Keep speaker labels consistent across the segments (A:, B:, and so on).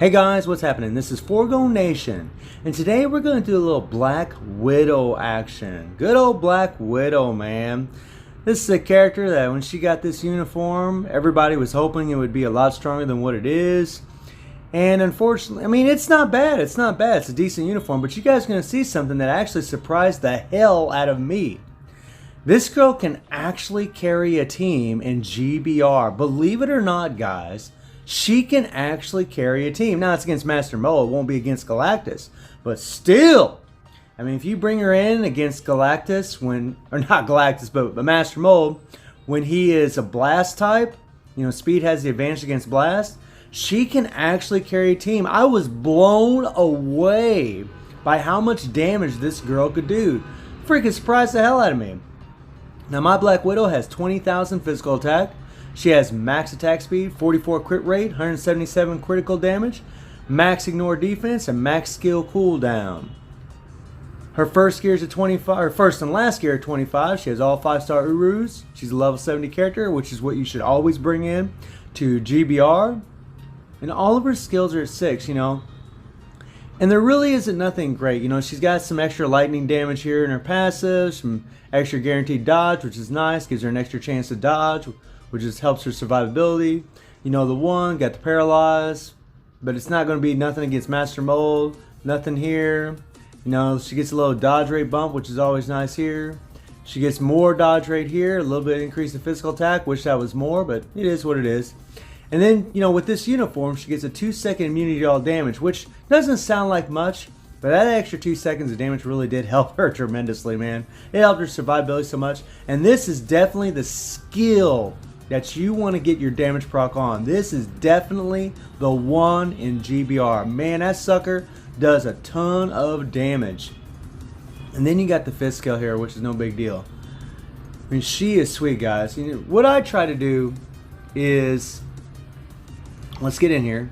A: Hey guys, what's happening? This is Forgo Nation, and today we're going to do a little Black Widow action. Good old Black Widow, man. This is a character that when she got this uniform, everybody was hoping it would be a lot stronger than what it is. And unfortunately, I mean, it's not bad. It's not bad. It's a decent uniform, but you guys are going to see something that actually surprised the hell out of me. This girl can actually carry a team in GBR. Believe it or not, guys. She can actually carry a team. Now, it's against Master Mold. It won't be against Galactus. But still, I mean, if you bring her in against Galactus or not Galactus, but Master Mold, when he is a Blast type, you know, Speed has the advantage against Blast, she can actually carry a team. I was blown away by how much damage this girl could do. Freaking surprised the hell out of me. Now, my Black Widow has 20,000 physical attack. She has max attack speed, 44 crit rate, 177 critical damage, max ignore defense, and max skill cooldown. Her first gear is a 25, or first and last gear are 25. She has all 5-star Urus. She's a level 70 character, which is what you should always bring in to GBR. And all of her skills are at 6, you know. And there really isn't nothing great. You know, she's got some extra lightning damage here in her passive, some extra guaranteed dodge, which is nice, gives her an extra chance to dodge, which just helps her survivability. You know, the one got the paralyze, but it's not going to be nothing against Master Mold. Nothing here. You know, she gets a little dodge rate bump, which is always nice here. She gets more dodge rate here, a little bit increase in physical attack. Wish that was more, but it is what it is. And then, you know, with this uniform, she gets a 2-second immunity to all damage, which doesn't sound like much, but that extra 2 seconds of damage really did help her tremendously, man. It helped her survivability so much. And this is definitely the skill that you want to get your damage proc on. This is definitely the one in GBR. Man, that sucker does a ton of damage. And then you got the fifth skill here, which is no big deal. I mean, she is sweet, guys. You know, what I try to do is, let's get in here.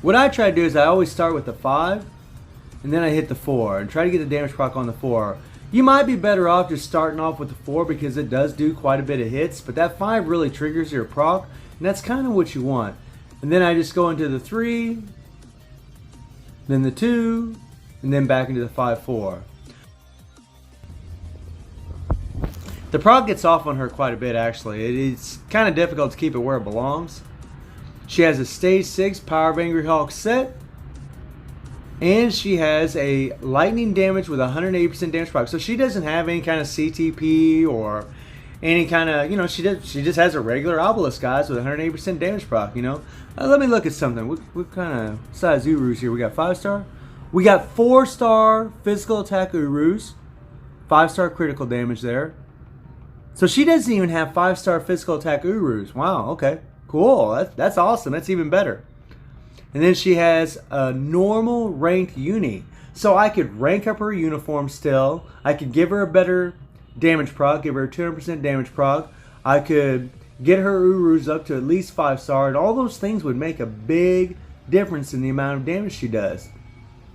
A: What I try to do is I always start with the 5, and then I hit the 4, and try to get the damage proc on the 4. You might be better off just starting off with the 4 because it does do quite a bit of hits, but that 5 really triggers your proc, and that's kind of what you want. And then I just go into the 3, then the 2, and then back into the 5-4. The proc gets off on her quite a bit, actually. It's kind of difficult to keep it where it belongs. She has a stage 6 Power of Angry Hulk set. And she has a lightning damage with 180% damage proc. So she doesn't have any kind of CTP or any kind of, you know, she just has a regular obelisk, guys, with 180% damage proc, you know. Let me look at something. What kind of size Urus here? We got 5-star. We got 4-star physical attack Urus. 5-star critical damage there. So she doesn't even have 5-star physical attack Urus. Wow, okay. Cool. That's awesome. That's even better. And then she has a normal ranked uni. So I could rank up her uniform still. I could give her a better damage proc, give her a 200% damage proc. I could get her Urus up to at least 5-star. And all those things would make a big difference in the amount of damage she does.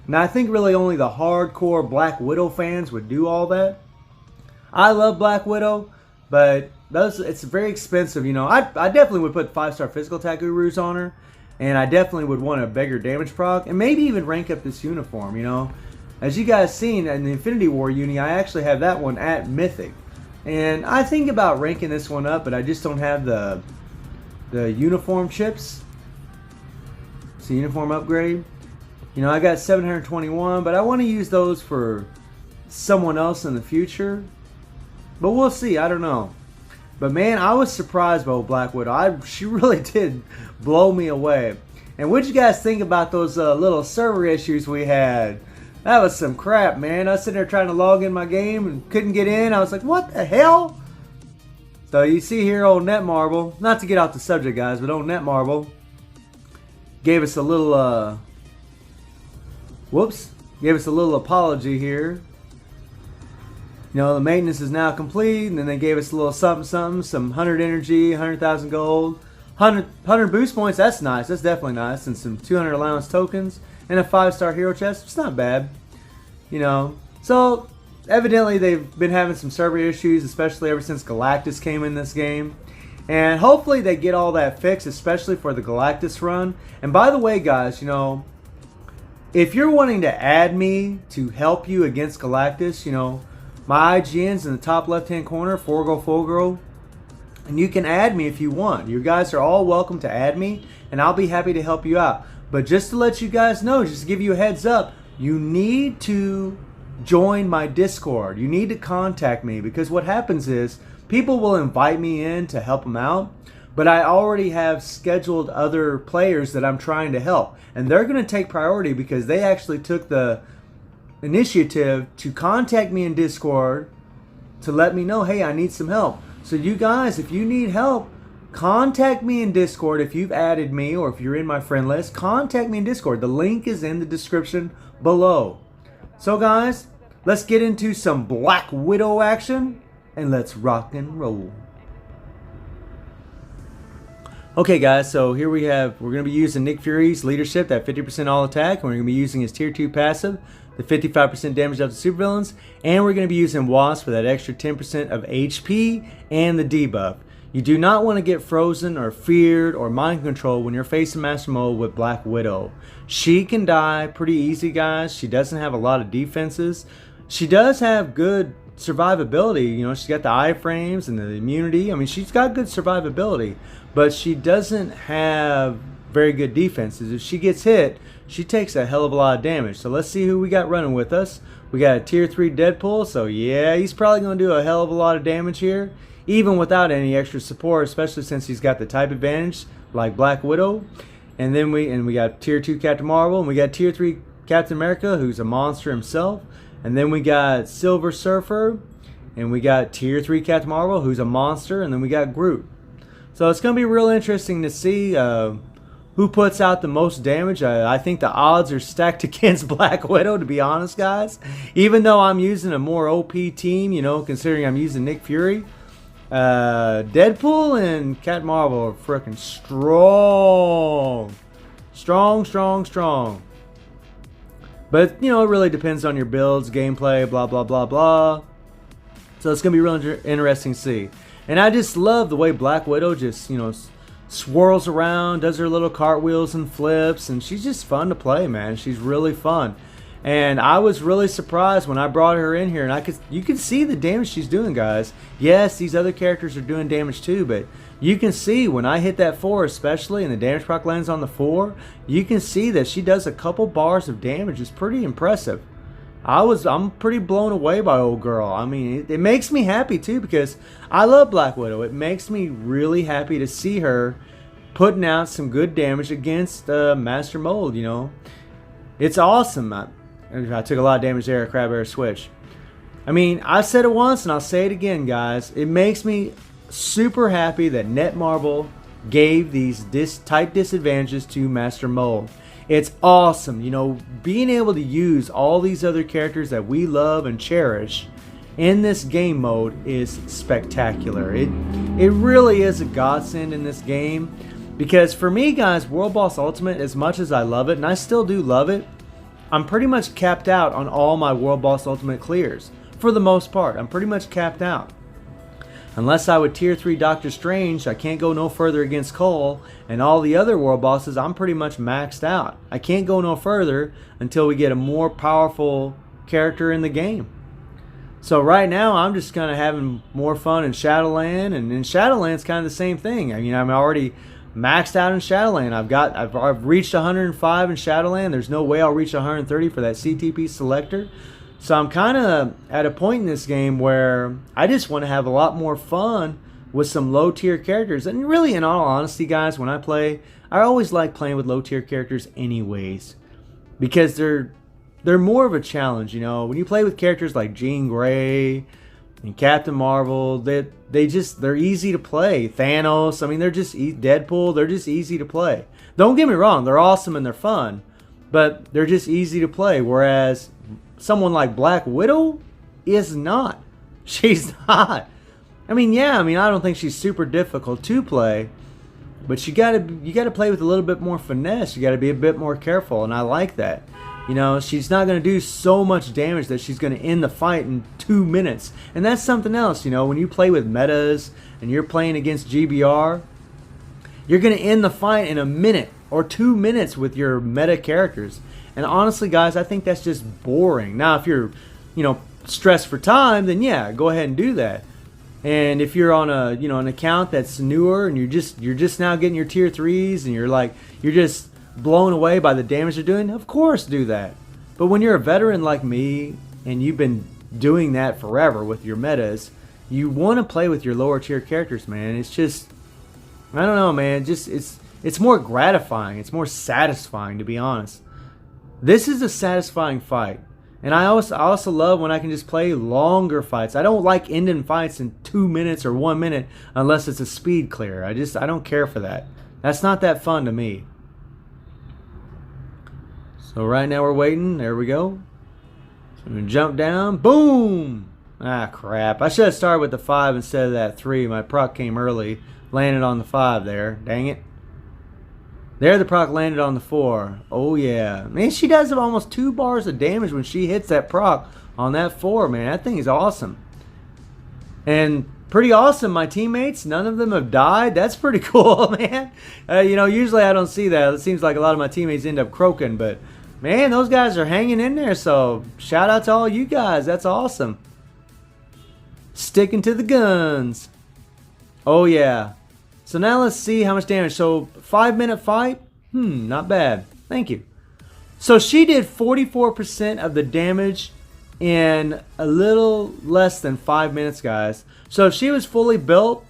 A: Now I think really only the hardcore Black Widow fans would do all that. I love Black Widow, but it's very expensive. You know, I definitely would put 5-star physical attack Urus on her. And I definitely would want a bigger damage proc, and maybe even rank up this uniform, you know. As you guys seen in the Infinity War uni, I actually have that one at Mythic. And I think about ranking this one up, but I just don't have the uniform chips. It's a uniform upgrade. You know, I got 721, but I want to use those for someone else in the future. But we'll see, I don't know. But man, I was surprised by old Black Widow. She really did blow me away. And what'd you guys think about those little server issues we had? That was some crap, man. I was sitting there trying to log in my game and couldn't get in. I was like, what the hell? So you see here, old Netmarble. Not to get off the subject, guys, but old Netmarble gave us a little, gave us a little apology here. You know, the maintenance is now complete, and then they gave us a little something, some 100 energy, 100,000 gold, 100 boost points. That's nice. That's definitely nice. And some 200 allowance tokens, and a 5-star hero chest. It's not bad, you know. So, evidently they've been having some server issues, especially ever since Galactus came in this game. And hopefully they get all that fixed, especially for the Galactus run. And by the way, guys, you know, if you're wanting to add me to help you against Galactus, you know, my IGN's in the top left-hand corner, Forgo, and you can add me if you want. You guys are all welcome to add me, and I'll be happy to help you out. But just to let you guys know, just to give you a heads up, you need to join my Discord. You need to contact me, because what happens is people will invite me in to help them out, but I already have scheduled other players that I'm trying to help, and they're going to take priority because they actually took the initiative to contact me in Discord to let me know, hey, I need some help. So you guys, if you need help, contact me in Discord. If you've added me or if you're in my friend list, contact me in Discord. The link is in the description below. So guys, let's get into some Black Widow action and let's rock and roll. Okay guys, so here we're going to be using Nick Fury's leadership, that 50% all attack, and we're going to be using his tier 2 passive, the 55% damage up to supervillains, and we're going to be using Wasp for that extra 10% of HP and the debuff. You do not want to get frozen or feared or mind control when you're facing Master Mold with Black Widow. She can die pretty easy, guys. She doesn't have a lot of defenses. She does have good survivability. You know, she's got the iframes and the immunity. I mean, she's got good survivability, but she doesn't have very good defenses. If she gets hit, she takes a hell of a lot of damage. So let's see who we got running with us. We got a tier 3 Deadpool, so yeah, he's probably going to do a hell of a lot of damage here, even without any extra support, especially since he's got the type advantage like Black Widow. And then we got tier 2 Captain Marvel, and we got tier 3 Captain America, who's a monster himself. And then we got Silver Surfer, and we got tier 3 Captain Marvel, who's a monster, and then we got Groot. So it's going to be real interesting to see who puts out the most damage. I think the odds are stacked against Black Widow, to be honest, guys. Even though I'm using a more OP team, you know, considering I'm using Nick Fury, Deadpool and Captain Marvel are freaking strong. Strong. But, you know, it really depends on your builds, gameplay, blah, blah, blah, blah. So it's going to be real interesting to see. And I just love the way Black Widow just, you know, swirls around, does her little cartwheels and flips, and she's just fun to play, man. She's really fun. And I was really surprised when I brought her in here, and you can see the damage she's doing, guys. Yes, these other characters are doing damage too, but you can see when I hit that 4 especially, and the damage proc lands on the 4, you can see that she does a couple bars of damage. It's pretty impressive. I'm pretty blown away by old girl. I mean, it makes me happy too, because I love Black Widow. It makes me really happy to see her putting out some good damage against Master Mold, you know. It's awesome. I took a lot of damage there, Crab Air Switch. I mean, I said it once and I'll say it again, guys. It makes me super happy that Netmarble gave these type disadvantages to Master Mold. It's awesome, you know, being able to use all these other characters that we love and cherish in this game mode is spectacular. It really is a godsend in this game, because for me, guys, World Boss Ultimate, as much as I love it, and I still do love it, I'm pretty much capped out on all my World Boss Ultimate clears. For the most part, I'm pretty much capped out. Unless I would tier 3 Doctor Strange, I can't go no further against Cole, and all the other world bosses, I'm pretty much maxed out. I can't go no further until we get a more powerful character in the game. So right now, I'm just kind of having more fun in Shadowland, and in Shadowland's kind of the same thing. I mean, I'm already maxed out in Shadowland. I've reached 105 in Shadowland. There's no way I'll reach 130 for that CTP selector. So I'm kind of at a point in this game where I just want to have a lot more fun with some low tier characters. And really, in all honesty, guys, when I play, I always like playing with low tier characters anyways, because they're more of a challenge. You know, when you play with characters like Jean Grey and Captain Marvel, they're easy to play. Thanos, I mean, they're just Deadpool. They're just easy to play. Don't get me wrong, they're awesome and they're fun, but they're just easy to play. Whereas someone like Black Widow is not. She's not. I mean, yeah, I don't think she's super difficult to play, but you gotta play with a little bit more finesse. You gotta be a bit more careful, and I like that. You know, she's not going to do so much damage that she's going to end the fight in 2 minutes. And that's something else, you know, when you play with metas and you're playing against GBR, you're going to end the fight in a minute or 2 minutes with your meta characters. And honestly, guys, I think that's just boring. Now, if you're, you know, stressed for time, then yeah, go ahead and do that. And if you're on a, you know, an account that's newer and you're just now getting your tier 3s and you're just blown away by the damage they're doing, of course do that. But when you're a veteran like me and you've been doing that forever with your metas, you want to play with your lower tier characters, man. It's just, I don't know, man. Just it's more gratifying. It's more satisfying, to be honest. This is a satisfying fight. And I also love when I can just play longer fights. I don't like ending fights in 2 minutes or 1 minute unless it's a speed clear. I don't care for that. That's not that fun to me. So right now we're waiting. There we go. So I'm going to jump down. Boom! Ah, crap. I should have started with the 5 instead of that 3. My proc came early. Landed on the 5 there. Dang it. There the proc landed on the 4. Oh, yeah. Man, she does almost 2 bars of damage when she hits that proc on that 4, man. That thing is awesome. And pretty awesome, my teammates. None of them have died. That's pretty cool, man. You know, usually I don't see that. It seems like a lot of my teammates end up croaking, but man, those guys are hanging in there, so shout out to all you guys. That's awesome. Sticking to the guns. Oh, yeah. So now let's see how much damage. So 5-minute fight? Not bad. Thank you. So she did 44% of the damage in a little less than 5 minutes, guys. So if she was fully built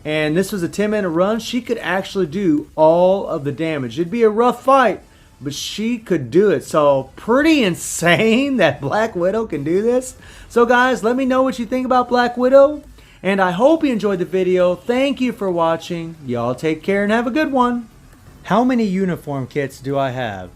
A: and this was a 10-minute run, she could actually do all of the damage. It'd be a rough fight, but she could do it. So pretty insane that Black Widow can do this. So guys, let me know what you think about Black Widow. And I hope you enjoyed the video. Thank you for watching. Y'all take care and have a good one. How many uniform kits do I have?